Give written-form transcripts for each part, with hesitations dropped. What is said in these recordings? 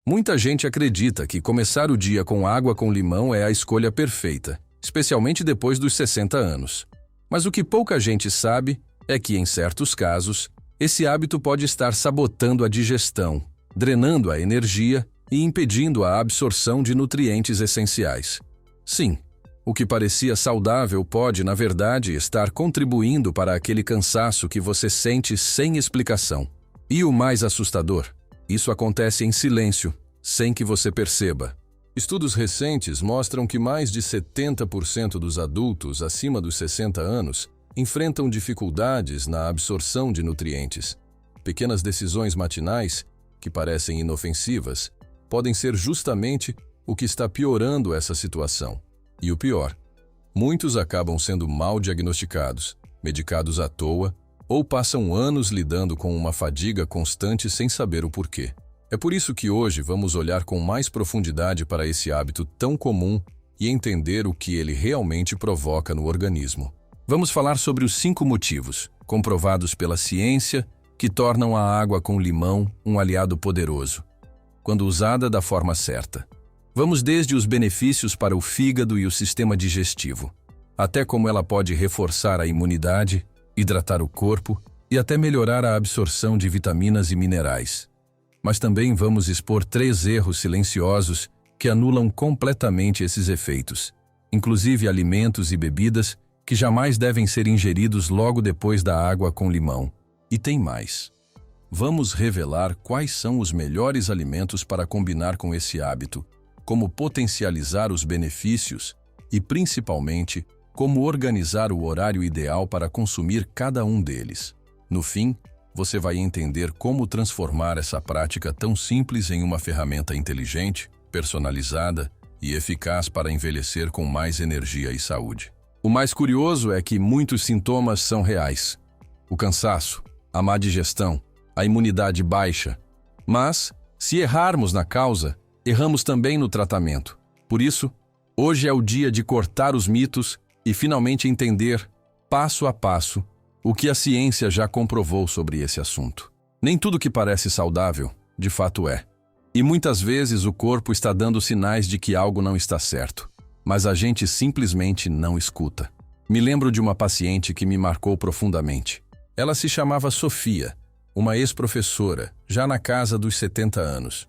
Muita gente acredita que começar o dia com água com limão é a escolha perfeita, especialmente depois dos 60 anos. Mas o que pouca gente sabe é que, em certos casos, esse hábito pode estar sabotando a digestão, drenando a energia e impedindo a absorção de nutrientes essenciais. Sim, o que parecia saudável pode, na verdade, estar contribuindo para aquele cansaço que você sente sem explicação. E o mais assustador, isso acontece em silêncio, sem que você perceba. Estudos recentes mostram que mais de 70% dos adultos acima dos 60 anos enfrentam dificuldades na absorção de nutrientes. Pequenas decisões matinais, que parecem inofensivas, podem ser justamente o que está piorando essa situação. E o pior, muitos acabam sendo mal diagnosticados, medicados à toa, ou passam anos lidando com uma fadiga constante sem saber o porquê. É por isso que hoje vamos olhar com mais profundidade para esse hábito tão comum e entender o que ele realmente provoca no organismo. Vamos falar sobre os 5 motivos, comprovados pela ciência, que tornam a água com limão um aliado poderoso, quando usada da forma certa. Vamos desde os benefícios para o fígado e o sistema digestivo, até como ela pode reforçar a imunidade, hidratar o corpo e até melhorar a absorção de vitaminas e minerais. Mas também vamos expor 3 erros silenciosos que anulam completamente esses efeitos, inclusive alimentos e bebidas que jamais devem ser ingeridos logo depois da água com limão. E tem mais. Vamos revelar quais são os melhores alimentos para combinar com esse hábito, como potencializar os benefícios e, principalmente, como organizar o horário ideal para consumir cada um deles. No fim, você vai entender como transformar essa prática tão simples em uma ferramenta inteligente, personalizada e eficaz para envelhecer com mais energia e saúde. O mais curioso é que muitos sintomas são reais. O cansaço, a má digestão, a imunidade baixa. Mas, se errarmos na causa, erramos também no tratamento. Por isso, hoje é o dia de cortar os mitos e finalmente entender, passo a passo, o que a ciência já comprovou sobre esse assunto. Nem tudo que parece saudável, de fato é. E muitas vezes o corpo está dando sinais de que algo não está certo, mas a gente simplesmente não escuta. Me lembro de uma paciente que me marcou profundamente. Ela se chamava Sofia, uma ex-professora, já na casa dos 70 anos.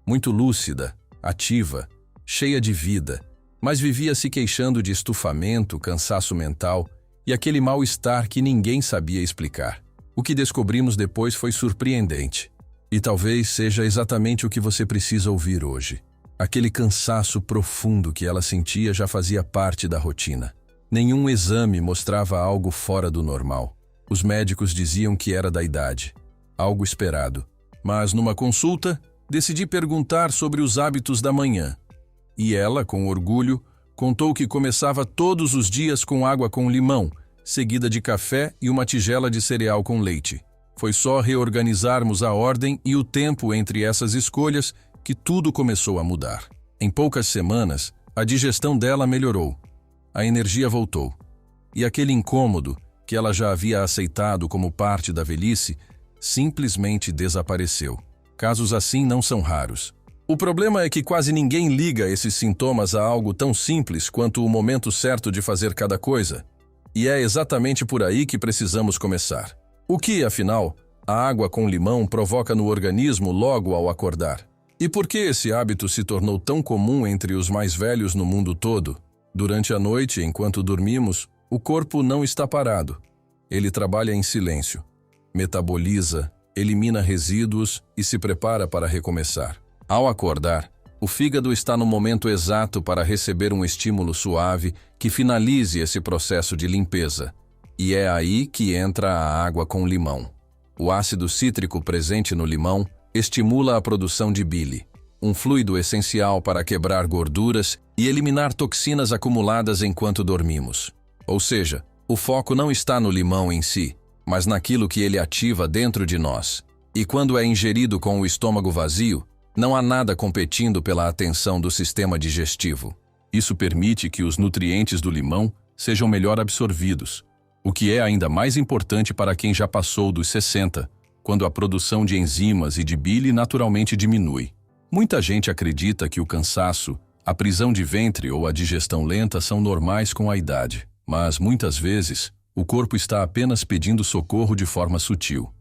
Muito lúcida, ativa, cheia de vida, mas vivia se queixando de estufamento, cansaço mental e aquele mal-estar que ninguém sabia explicar. O que descobrimos depois foi surpreendente. E talvez seja exatamente o que você precisa ouvir hoje. Aquele cansaço profundo que ela sentia já fazia parte da rotina. Nenhum exame mostrava algo fora do normal. Os médicos diziam que era da idade, algo esperado. Mas numa consulta, decidi perguntar sobre os hábitos da manhã. E ela, com orgulho, contou que começava todos os dias com água com limão, seguida de café e uma tigela de cereal com leite. Foi só reorganizarmos a ordem e o tempo entre essas escolhas que tudo começou a mudar. Em poucas semanas, a digestão dela melhorou. A energia voltou. E aquele incômodo, que ela já havia aceitado como parte da velhice, simplesmente desapareceu. Casos assim não são raros. O problema é que quase ninguém liga esses sintomas a algo tão simples quanto o momento certo de fazer cada coisa. E é exatamente por aí que precisamos começar. O que, afinal, a água com limão provoca no organismo logo ao acordar? E por que esse hábito se tornou tão comum entre os mais velhos no mundo todo? Durante a noite, enquanto dormimos, o corpo não está parado. Ele trabalha em silêncio, metaboliza, elimina resíduos e se prepara para recomeçar. Ao acordar, o fígado está no momento exato para receber um estímulo suave que finalize esse processo de limpeza. E é aí que entra a água com limão. O ácido cítrico presente no limão estimula a produção de bile, um fluido essencial para quebrar gorduras e eliminar toxinas acumuladas enquanto dormimos. Ou seja, o foco não está no limão em si, mas naquilo que ele ativa dentro de nós. E quando é ingerido com o estômago vazio, não há nada competindo pela atenção do sistema digestivo. Isso permite que os nutrientes do limão sejam melhor absorvidos, o que é ainda mais importante para quem já passou dos 60, quando a produção de enzimas e de bile naturalmente diminui. Muita gente acredita que o cansaço, a prisão de ventre ou a digestão lenta são normais com a idade, mas muitas vezes o corpo está apenas pedindo socorro de forma sutil.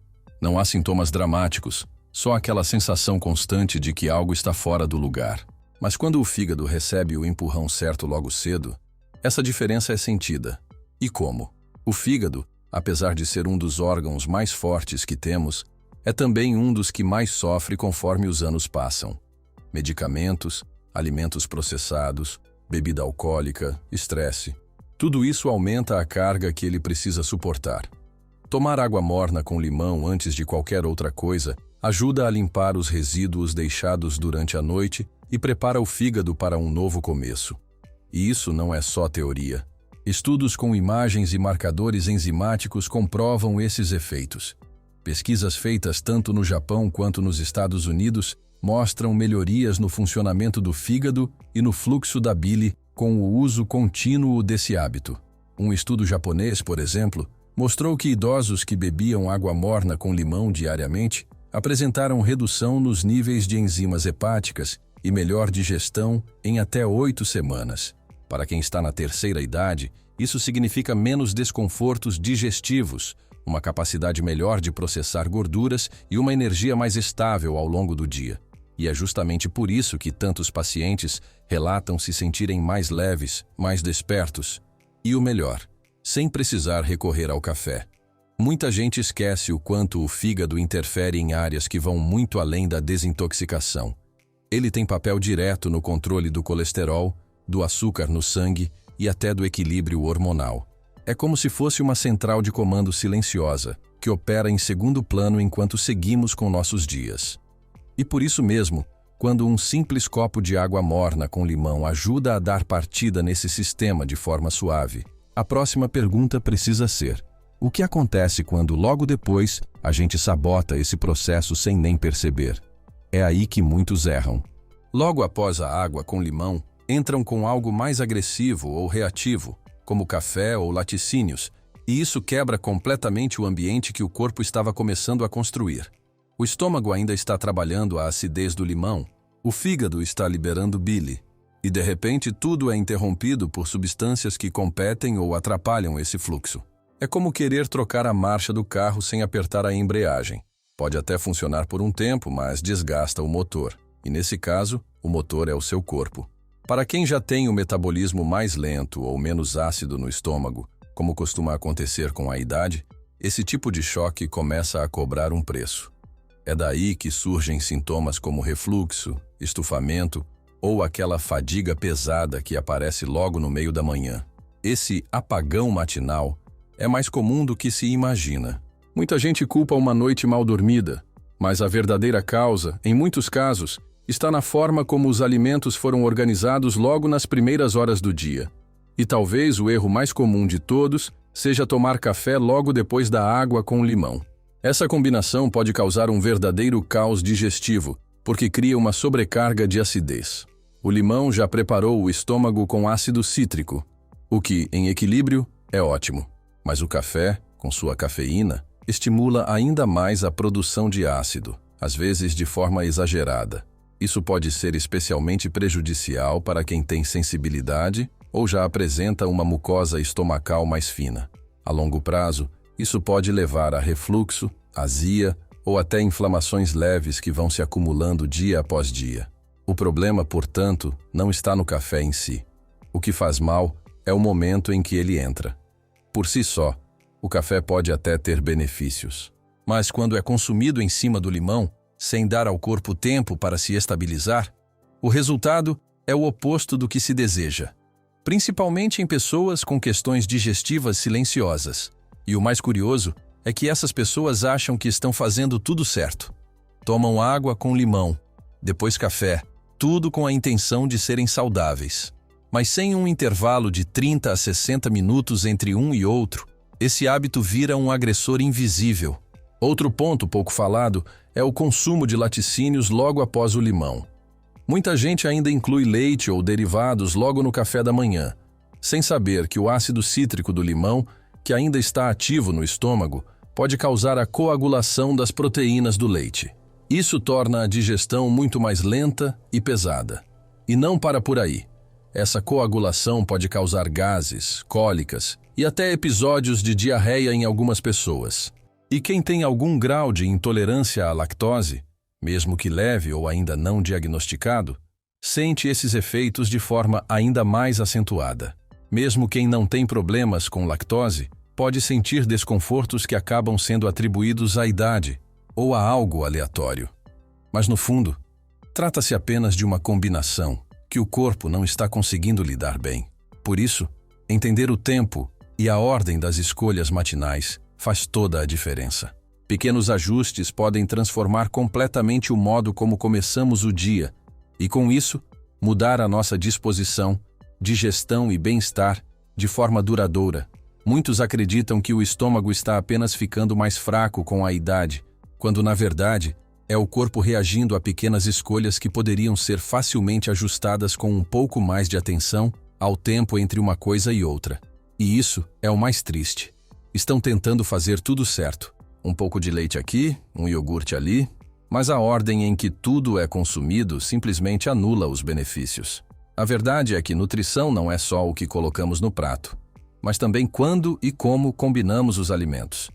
Não há sintomas dramáticos, só aquela sensação constante de que algo está fora do lugar. Mas quando o fígado recebe o empurrão certo logo cedo, essa diferença é sentida. E como? O fígado, apesar de ser um dos órgãos mais fortes que temos, é também um dos que mais sofre conforme os anos passam. Medicamentos, alimentos processados, bebida alcoólica, estresse. Tudo isso aumenta a carga que ele precisa suportar. Tomar água morna com limão antes de qualquer outra coisa ajuda a limpar os resíduos deixados durante a noite e prepara o fígado para um novo começo. E isso não é só teoria. Estudos com imagens e marcadores enzimáticos comprovam esses efeitos. Pesquisas feitas tanto no Japão quanto nos Estados Unidos mostram melhorias no funcionamento do fígado e no fluxo da bile com o uso contínuo desse hábito. Um estudo japonês, por exemplo, mostrou que idosos que bebiam água morna com limão diariamente apresentaram redução nos níveis de enzimas hepáticas e melhor digestão em até 8 semanas. Para quem está na terceira idade, isso significa menos desconfortos digestivos, uma capacidade melhor de processar gorduras e uma energia mais estável ao longo do dia. E é justamente por isso que tantos pacientes relatam se sentirem mais leves, mais despertos. E o melhor, sem precisar recorrer ao café. Muita gente esquece o quanto o fígado interfere em áreas que vão muito além da desintoxicação. Ele tem papel direto no controle do colesterol, do açúcar no sangue e até do equilíbrio hormonal. É como se fosse uma central de comando silenciosa, que opera em segundo plano enquanto seguimos com nossos dias. E por isso mesmo, quando um simples copo de água morna com limão ajuda a dar partida nesse sistema de forma suave, a próxima pergunta precisa ser: o que acontece quando logo depois a gente sabota esse processo sem nem perceber? É aí que muitos erram. Logo após a água com limão, entram com algo mais agressivo ou reativo, como café ou laticínios, e isso quebra completamente o ambiente que o corpo estava começando a construir. O estômago ainda está trabalhando a acidez do limão, o fígado está liberando bile, e de repente tudo é interrompido por substâncias que competem ou atrapalham esse fluxo. É como querer trocar a marcha do carro sem apertar a embreagem. Pode até funcionar por um tempo, mas desgasta o motor. E nesse caso, o motor é o seu corpo. Para quem já tem o metabolismo mais lento ou menos ácido no estômago, como costuma acontecer com a idade, esse tipo de choque começa a cobrar um preço. É daí que surgem sintomas como refluxo, estufamento ou aquela fadiga pesada que aparece logo no meio da manhã. Esse apagão matinal é mais comum do que se imagina. Muita gente culpa uma noite mal dormida, mas a verdadeira causa, em muitos casos, está na forma como os alimentos foram organizados logo nas primeiras horas do dia. E talvez o erro mais comum de todos seja tomar café logo depois da água com limão. Essa combinação pode causar um verdadeiro caos digestivo, porque cria uma sobrecarga de acidez. O limão já preparou o estômago com ácido cítrico, o que, em equilíbrio, é ótimo. Mas o café, com sua cafeína, estimula ainda mais a produção de ácido, às vezes de forma exagerada. Isso pode ser especialmente prejudicial para quem tem sensibilidade ou já apresenta uma mucosa estomacal mais fina. A longo prazo, isso pode levar a refluxo, azia ou até inflamações leves que vão se acumulando dia após dia. O problema, portanto, não está no café em si. O que faz mal é o momento em que ele entra. Por si só, o café pode até ter benefícios. Mas quando é consumido em cima do limão, sem dar ao corpo tempo para se estabilizar, o resultado é o oposto do que se deseja, principalmente em pessoas com questões digestivas silenciosas. E o mais curioso é que essas pessoas acham que estão fazendo tudo certo. Tomam água com limão, depois café, tudo com a intenção de serem saudáveis. Mas sem um intervalo de 30 a 60 minutos entre um e outro, esse hábito vira um agressor invisível. Outro ponto pouco falado é o consumo de laticínios logo após o limão. Muita gente ainda inclui leite ou derivados logo no café da manhã, sem saber que o ácido cítrico do limão, que ainda está ativo no estômago, pode causar a coagulação das proteínas do leite. Isso torna a digestão muito mais lenta e pesada. E não para por aí. Essa coagulação pode causar gases, cólicas e até episódios de diarreia em algumas pessoas. E quem tem algum grau de intolerância à lactose, mesmo que leve ou ainda não diagnosticado, sente esses efeitos de forma ainda mais acentuada. Mesmo quem não tem problemas com lactose, pode sentir desconfortos que acabam sendo atribuídos à idade ou a algo aleatório. Mas no fundo, trata-se apenas de uma combinação que o corpo não está conseguindo lidar bem. Por isso, entender o tempo e a ordem das escolhas matinais faz toda a diferença. Pequenos ajustes podem transformar completamente o modo como começamos o dia e, com isso, mudar a nossa disposição, digestão e bem-estar de forma duradoura. Muitos acreditam que o estômago está apenas ficando mais fraco com a idade, quando, na verdade, é o corpo reagindo a pequenas escolhas que poderiam ser facilmente ajustadas com um pouco mais de atenção ao tempo entre uma coisa e outra. E isso é o mais triste. Estão tentando fazer tudo certo. Um pouco de leite aqui, um iogurte ali, mas a ordem em que tudo é consumido simplesmente anula os benefícios. A verdade é que nutrição não é só o que colocamos no prato, mas também quando e como combinamos os alimentos.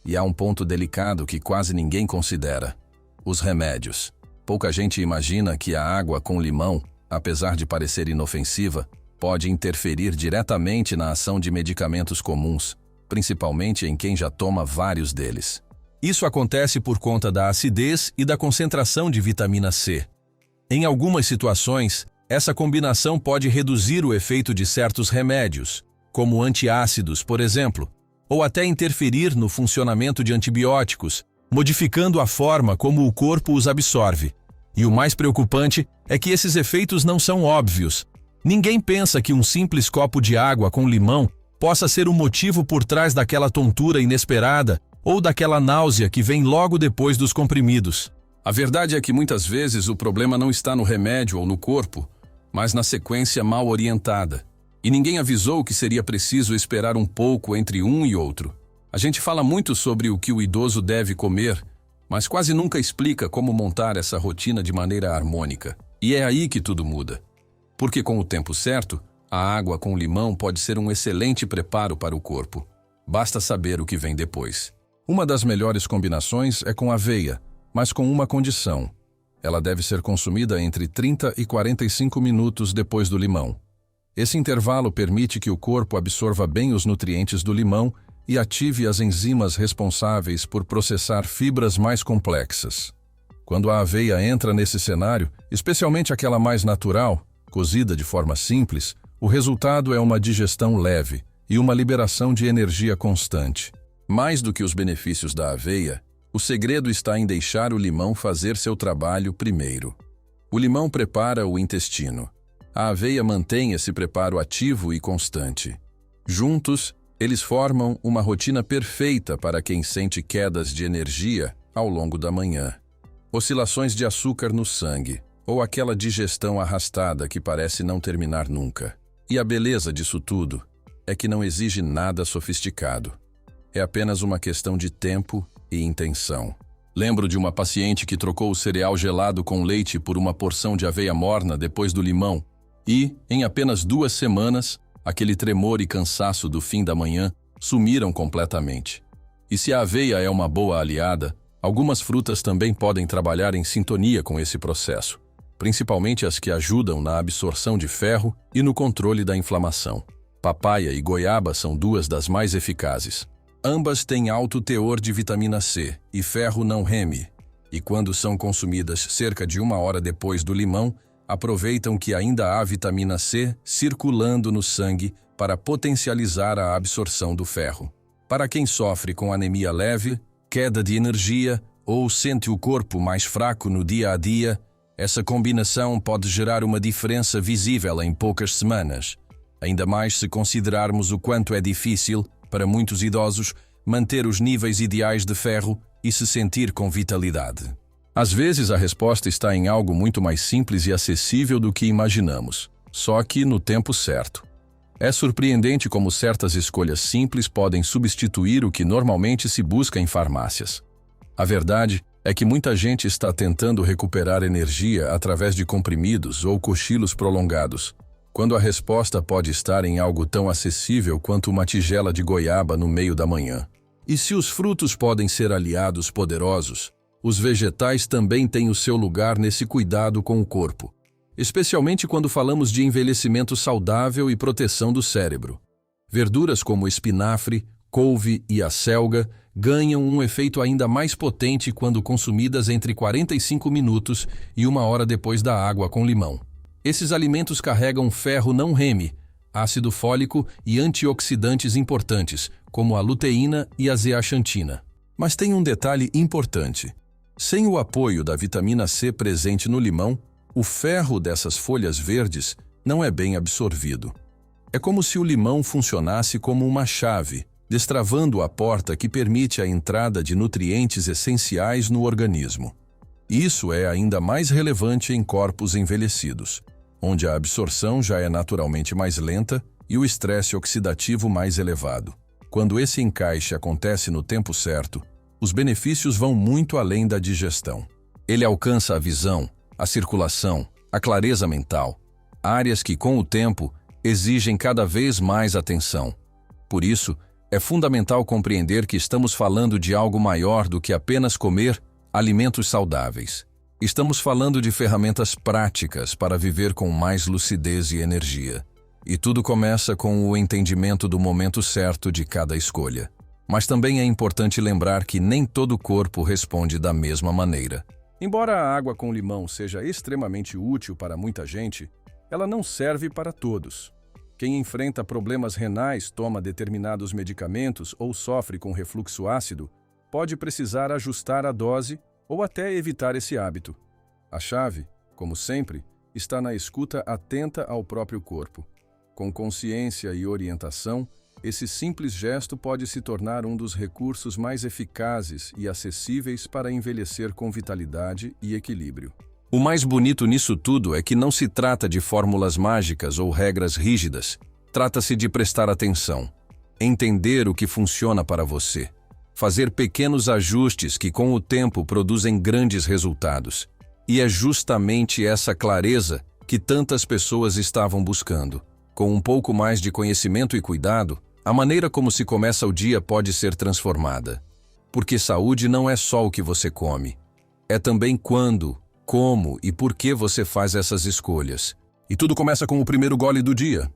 E há um ponto delicado que quase ninguém considera: os remédios. Pouca gente imagina que a água com limão, apesar de parecer inofensiva, pode interferir diretamente na ação de medicamentos comuns, principalmente em quem já toma vários deles. Isso acontece por conta da acidez e da concentração de vitamina C. Em algumas situações, essa combinação pode reduzir o efeito de certos remédios, como antiácidos, por exemplo, ou até interferir no funcionamento de antibióticos, modificando a forma como o corpo os absorve. E o mais preocupante é que esses efeitos não são óbvios. Ninguém pensa que um simples copo de água com limão possa ser o motivo por trás daquela tontura inesperada ou daquela náusea que vem logo depois dos comprimidos. A verdade é que muitas vezes o problema não está no remédio ou no corpo, mas na sequência mal orientada. E ninguém avisou que seria preciso esperar um pouco entre um e outro. A gente fala muito sobre o que o idoso deve comer, mas quase nunca explica como montar essa rotina de maneira harmônica. E é aí que tudo muda. Porque com o tempo certo, a água com limão pode ser um excelente preparo para o corpo. Basta saber o que vem depois. Uma das melhores combinações é com aveia, mas com uma condição. Ela deve ser consumida entre 30 e 45 minutos depois do limão. Esse intervalo permite que o corpo absorva bem os nutrientes do limão e ative as enzimas responsáveis por processar fibras mais complexas. Quando a aveia entra nesse cenário, especialmente aquela mais natural, cozida de forma simples, o resultado é uma digestão leve e uma liberação de energia constante. Mais do que os benefícios da aveia, o segredo está em deixar o limão fazer seu trabalho primeiro. O limão prepara o intestino. A aveia mantém esse preparo ativo e constante. Juntos, eles formam uma rotina perfeita para quem sente quedas de energia ao longo da manhã, oscilações de açúcar no sangue, ou aquela digestão arrastada que parece não terminar nunca. E a beleza disso tudo é que não exige nada sofisticado. É apenas uma questão de tempo e intenção. Lembro de uma paciente que trocou o cereal gelado com leite por uma porção de aveia morna depois do limão e, em apenas 2 semanas, aquele tremor e cansaço do fim da manhã sumiram completamente. E se a aveia é uma boa aliada, algumas frutas também podem trabalhar em sintonia com esse processo, principalmente as que ajudam na absorção de ferro e no controle da inflamação. Papaya e goiaba são 2 das mais eficazes. Ambas têm alto teor de vitamina C e ferro não reme, e quando são consumidas cerca de 1 hora depois do limão, aproveitam que ainda há vitamina C circulando no sangue para potencializar a absorção do ferro. Para quem sofre com anemia leve, queda de energia ou sente o corpo mais fraco no dia a dia, essa combinação pode gerar uma diferença visível em poucas semanas, ainda mais se considerarmos o quanto é difícil, para muitos idosos, manter os níveis ideais de ferro e se sentir com vitalidade. Às vezes a resposta está em algo muito mais simples e acessível do que imaginamos, só que no tempo certo. É surpreendente como certas escolhas simples podem substituir o que normalmente se busca em farmácias. A verdade é que muita gente está tentando recuperar energia através de comprimidos ou cochilos prolongados, quando a resposta pode estar em algo tão acessível quanto uma tigela de goiaba no meio da manhã. E se os frutos podem ser aliados poderosos, os vegetais também têm o seu lugar nesse cuidado com o corpo, especialmente quando falamos de envelhecimento saudável e proteção do cérebro. Verduras como espinafre, couve e acelga ganham um efeito ainda mais potente quando consumidas entre 45 minutos e 1 hora depois da água com limão. Esses alimentos carregam ferro não Rem, ácido fólico e antioxidantes importantes, como a luteína e a zeaxantina. Mas tem um detalhe importante. Sem o apoio da vitamina C presente no limão, o ferro dessas folhas verdes não é bem absorvido. É como se o limão funcionasse como uma chave, destravando a porta que permite a entrada de nutrientes essenciais no organismo. Isso é ainda mais relevante em corpos envelhecidos, onde a absorção já é naturalmente mais lenta e o estresse oxidativo mais elevado. Quando esse encaixe acontece no tempo certo, os benefícios vão muito além da digestão. Ele alcança a visão, a circulação, a clareza mental, áreas que, com o tempo, exigem cada vez mais atenção. Por isso, é fundamental compreender que estamos falando de algo maior do que apenas comer alimentos saudáveis. Estamos falando de ferramentas práticas para viver com mais lucidez e energia. E tudo começa com o entendimento do momento certo de cada escolha. Mas também é importante lembrar que nem todo corpo responde da mesma maneira. Embora a água com limão seja extremamente útil para muita gente, ela não serve para todos. Quem enfrenta problemas renais, toma determinados medicamentos ou sofre com refluxo ácido, pode precisar ajustar a dose ou até evitar esse hábito. A chave, como sempre, está na escuta atenta ao próprio corpo. Com consciência e orientação, esse simples gesto pode se tornar um dos recursos mais eficazes e acessíveis para envelhecer com vitalidade e equilíbrio. O mais bonito nisso tudo é que não se trata de fórmulas mágicas ou regras rígidas. Trata-se de prestar atenção, entender o que funciona para você, fazer pequenos ajustes que com o tempo produzem grandes resultados. E é justamente essa clareza que tantas pessoas estavam buscando. Com um pouco mais de conhecimento e cuidado, a maneira como se começa o dia pode ser transformada. Porque saúde não é só o que você come, é também quando, como e por que você faz essas escolhas. E tudo começa com o primeiro gole do dia.